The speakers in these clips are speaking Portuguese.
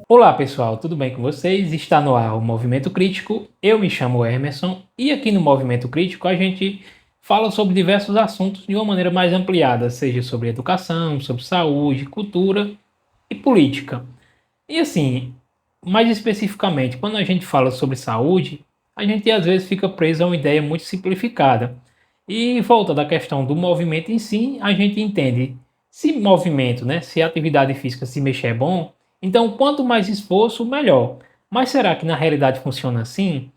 Olá pessoal, tudo bem com vocês? Está no ar o Movimento Crítico, eu me chamo Emerson e aqui no Movimento Crítico a gente fala sobre diversos assuntos de uma maneira mais ampliada, seja sobre educação, sobre saúde, cultura e política. E assim, mais especificamente, quando a gente fala sobre saúde, a gente às vezes fica preso a uma ideia muito simplificada. E volta da questão do movimento em si, a gente entende se movimento, né, se atividade física se mexer é bom, então quanto mais esforço, melhor. Mas será que na realidade funciona assim?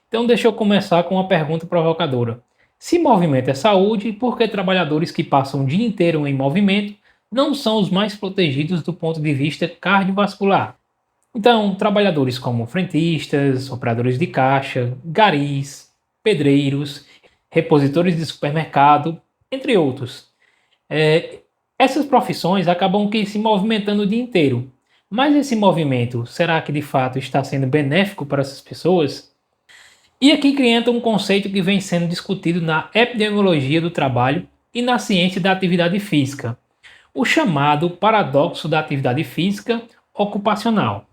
Então deixa eu começar com uma pergunta provocadora. Se movimento é saúde, por que trabalhadores que passam o dia inteiro em movimento não são os mais protegidos do ponto de vista cardiovascular? Então, trabalhadores como frentistas, operadores de caixa, garis, pedreiros, repositores de supermercado, entre outros. Essas profissões acabam que se movimentando o dia inteiro. Mas esse movimento, será que de fato está sendo benéfico para essas pessoas? E aqui que entra um conceito que vem sendo discutido na epidemiologia do trabalho e na ciência da atividade física, o chamado paradoxo da atividade física ocupacional.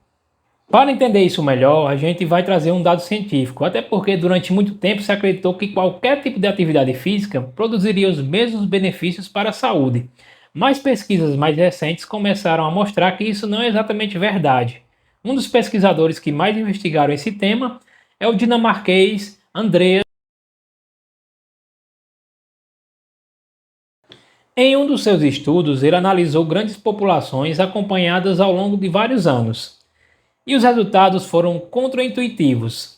Para entender isso melhor, a gente vai trazer um dado científico, até porque durante muito tempo se acreditou que qualquer tipo de atividade física produziria os mesmos benefícios para a saúde. Mas pesquisas mais recentes começaram a mostrar que isso não é exatamente verdade. Um dos pesquisadores que mais investigaram esse tema é o dinamarquês Andreas. Em um dos seus estudos, ele analisou grandes populações acompanhadas ao longo de vários anos. E os resultados foram contraintuitivos.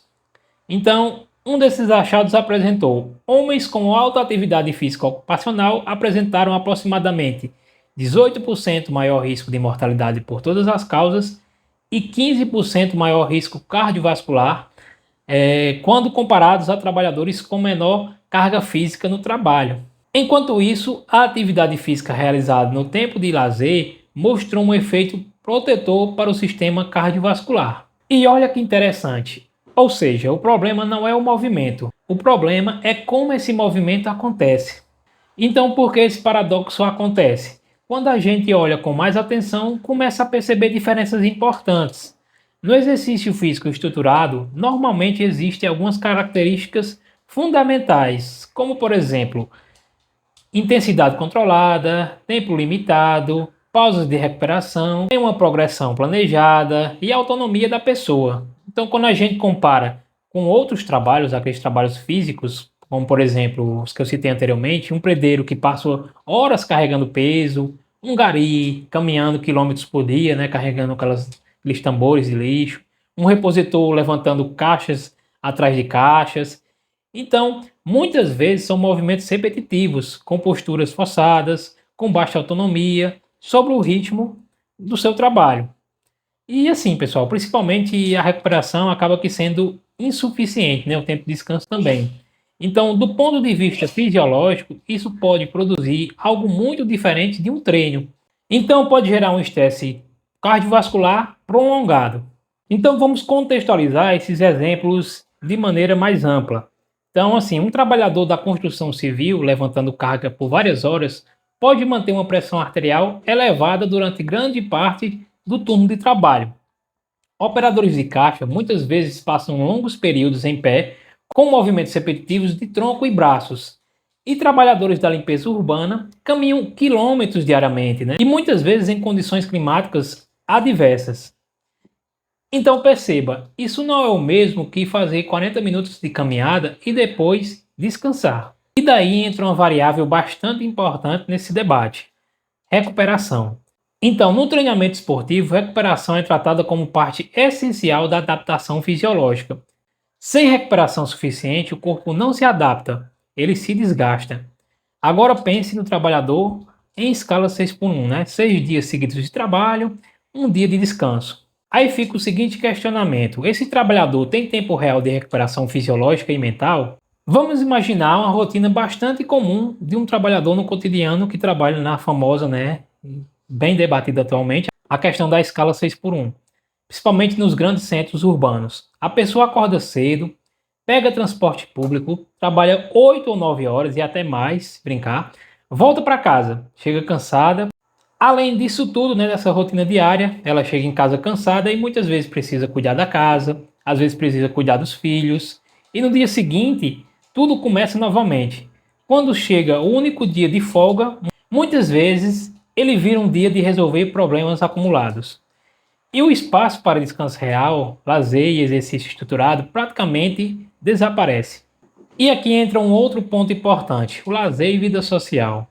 Então, um desses achados apresentou: homens com alta atividade física ocupacional apresentaram aproximadamente 18% maior risco de mortalidade por todas as causas e 15% maior risco cardiovascular quando comparados a trabalhadores com menor carga física no trabalho. Enquanto isso, a atividade física realizada no tempo de lazer mostrou um efeito protetor para o sistema cardiovascular. E olha que interessante, ou seja, o problema não é o movimento, o problema é como esse movimento acontece. Então, por que esse paradoxo acontece? Quando a gente olha com mais atenção, começa a perceber diferenças importantes. No exercício físico estruturado, normalmente existem algumas características fundamentais, como por exemplo, intensidade controlada, tempo limitado, pausas de recuperação, tem uma progressão planejada e autonomia da pessoa. Então, quando a gente compara com outros trabalhos, aqueles trabalhos físicos, como por exemplo os que eu citei anteriormente, um predeiro que passa horas carregando peso, um gari caminhando quilômetros por dia, né, carregando aqueles tambores de lixo, um repositor levantando caixas atrás de caixas. Então, muitas vezes são movimentos repetitivos, com posturas forçadas, com baixa autonomia, sobre o ritmo do seu trabalho. E assim, pessoal, principalmente a recuperação acaba que sendo insuficiente, né? O tempo de descanso também. Então, do ponto de vista fisiológico, isso pode produzir algo muito diferente de um treino. Então, pode gerar um estresse cardiovascular prolongado. Então, vamos contextualizar esses exemplos de maneira mais ampla. Então, assim, um trabalhador da construção civil levantando carga por várias horas pode manter uma pressão arterial elevada durante grande parte do turno de trabalho. Operadores de caixa muitas vezes passam longos períodos em pé, com movimentos repetitivos de tronco e braços. E trabalhadores da limpeza urbana caminham quilômetros diariamente, né? E muitas vezes em condições climáticas adversas. Então perceba, isso não é o mesmo que fazer 40 minutos de caminhada e depois descansar. E daí entra uma variável bastante importante nesse debate: recuperação. Então, no treinamento esportivo, recuperação é tratada como parte essencial da adaptação fisiológica. Sem recuperação suficiente, o corpo não se adapta, ele se desgasta. Agora pense no trabalhador em escala 6 por 1, né? 6 dias seguidos de trabalho, um dia de descanso. Aí fica o seguinte questionamento: esse trabalhador tem tempo real de recuperação fisiológica e mental? Vamos imaginar uma rotina bastante comum de um trabalhador no cotidiano que trabalha na famosa, né, bem debatida atualmente, a questão da escala 6 por 1, principalmente nos grandes centros urbanos. A pessoa acorda cedo, pega transporte público, trabalha 8 ou 9 horas e até mais, brincar, volta para casa, chega cansada, Além disso tudo, né, dessa rotina diária, ela chega em casa cansada e muitas vezes precisa cuidar da casa, às vezes precisa cuidar dos filhos, e no dia seguinte, tudo começa novamente. Quando chega o único dia de folga, muitas vezes ele vira um dia de resolver problemas acumulados. E o espaço para descanso real, lazer e exercício estruturado praticamente desaparece. E aqui entra um outro ponto importante: o lazer e vida social.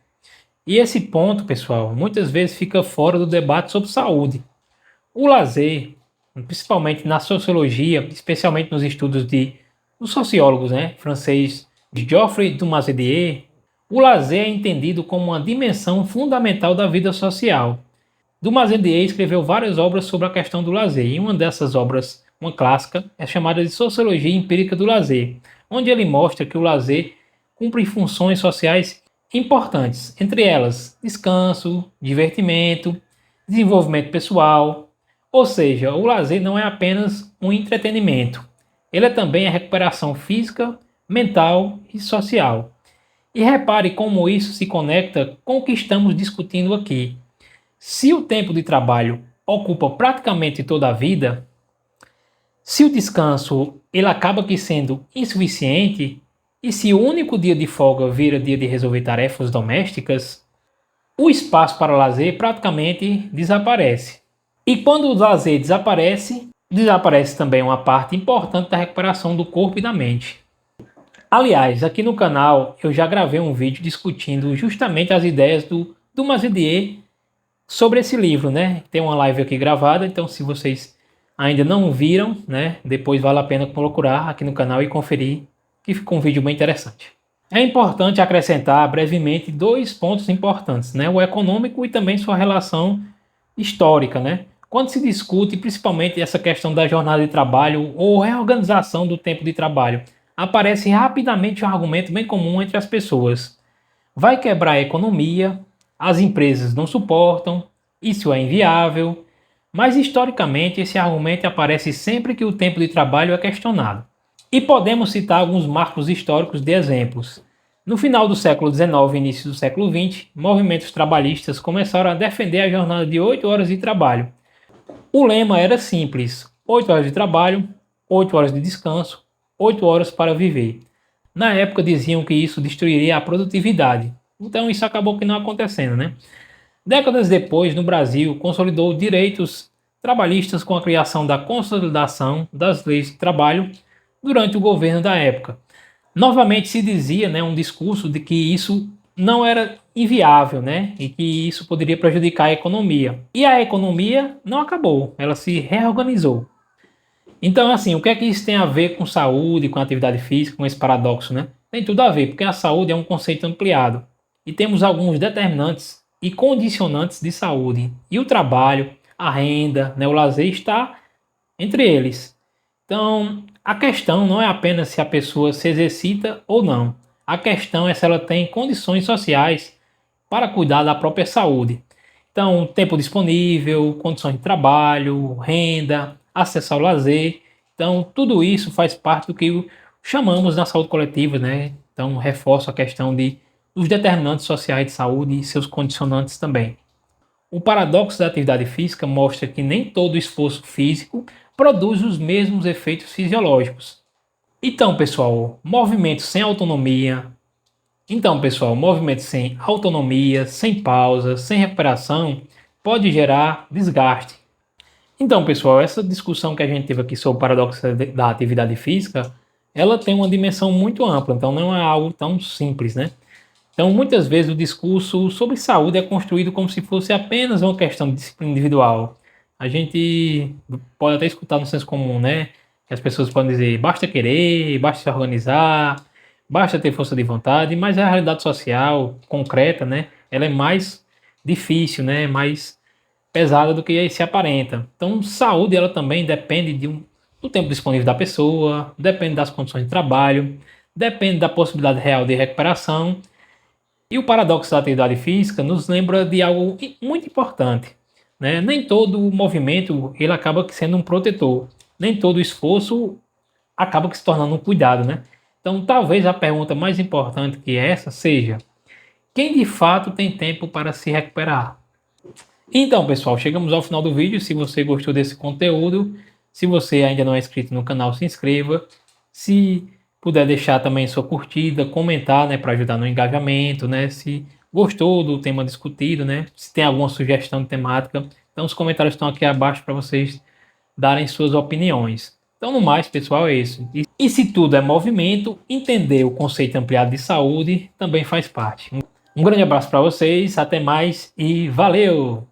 E esse ponto, pessoal, muitas vezes fica fora do debate sobre saúde. O lazer, principalmente na sociologia, especialmente nos estudos dos sociólogos, né, francês de Geoffroy Dumas-Didier, o lazer é entendido como uma dimensão fundamental da vida social. Dumas-Didier escreveu várias obras sobre a questão do lazer, e uma dessas obras, uma clássica, é chamada de Sociologia Empírica do Lazer, onde ele mostra que o lazer cumpre funções sociais importantes, entre elas descanso, divertimento, desenvolvimento pessoal. Ou seja, o lazer não é apenas um entretenimento, ele é também a recuperação física, mental e social. E repare como isso se conecta com o que estamos discutindo aqui. Se o tempo de trabalho ocupa praticamente toda a vida, se o descanso ele acaba que sendo insuficiente, e se o único dia de folga vira dia de resolver tarefas domésticas, o espaço para lazer praticamente desaparece. E quando o lazer desaparece, desaparece também uma parte importante da recuperação do corpo e da mente. Aliás, aqui no canal eu já gravei um vídeo discutindo justamente as ideias do Dumas-Didier sobre esse livro, né? Tem uma live aqui gravada, então se vocês ainda não viram, né, depois vale a pena procurar aqui no canal e conferir, que ficou um vídeo bem interessante. É importante acrescentar brevemente dois pontos importantes, né? O econômico e também sua relação histórica, né? Quando se discute principalmente essa questão da jornada de trabalho ou reorganização do tempo de trabalho, aparece rapidamente um argumento bem comum entre as pessoas: vai quebrar a economia, as empresas não suportam, isso é inviável. Mas historicamente esse argumento aparece sempre que o tempo de trabalho é questionado. E podemos citar alguns marcos históricos de exemplos. No final do século XIX e início do século XX, movimentos trabalhistas começaram a defender a jornada de 8 horas de trabalho. O lema era simples: 8 horas de trabalho, 8 horas de descanso, 8 horas para viver. Na época diziam que isso destruiria a produtividade, então isso acabou que não acontecendo, né? Décadas depois, no Brasil, consolidou direitos trabalhistas com a criação da consolidação das leis de trabalho durante o governo da época. Novamente se dizia, né, um discurso de que isso não era inviável, né, e que isso poderia prejudicar a economia. E a economia não acabou, ela se reorganizou. Então, assim, o que é que isso tem a ver com saúde, com atividade física, com esse paradoxo, né? Tem tudo a ver, porque a saúde é um conceito ampliado e temos alguns determinantes e condicionantes de saúde. E o trabalho, a renda, né, o lazer está entre eles. Então, a questão não é apenas se a pessoa se exercita ou não. A questão é se ela tem condições sociais para cuidar da própria saúde. Então, tempo disponível, condições de trabalho, renda, acesso ao lazer. Então, tudo isso faz parte do que chamamos na saúde coletiva, né? Então, reforço a questão dos determinantes sociais de saúde e seus condicionantes também. O paradoxo da atividade física mostra que nem todo esforço físico produz os mesmos efeitos fisiológicos. Então, pessoal, movimento sem autonomia, sem pausa, sem recuperação, pode gerar desgaste. Então, pessoal, essa discussão que a gente teve aqui sobre o paradoxo da atividade física, ela tem uma dimensão muito ampla, então não é algo tão simples, né? Então, muitas vezes o discurso sobre saúde é construído como se fosse apenas uma questão de disciplina individual. A gente pode até escutar no senso comum, né? Que as pessoas podem dizer, basta querer, basta se organizar, basta ter força de vontade, mas a realidade social, concreta, né? Ela é mais difícil, né? Mais pesada do que se aparenta. Então, saúde, ela também depende do tempo disponível da pessoa, depende das condições de trabalho, depende da possibilidade real de recuperação. E o paradoxo da atividade física nos lembra de algo muito importante, né? Nem todo movimento ele acaba sendo um protetor, nem todo esforço acaba se tornando um cuidado, né? Então, talvez a pergunta mais importante que essa seja: quem de fato tem tempo para se recuperar? Então, pessoal, chegamos ao final do vídeo. Se você gostou desse conteúdo, se você ainda não é inscrito no canal, se inscreva. Se puder deixar também sua curtida, comentar, né, para ajudar no engajamento, né? Se gostou do tema discutido, né? Se tem alguma sugestão de temática, então os comentários estão aqui abaixo para vocês darem suas opiniões. Então, no mais, pessoal, é isso. E se tudo é movimento, entender o conceito ampliado de saúde também faz parte. Um grande abraço para vocês, até mais e valeu!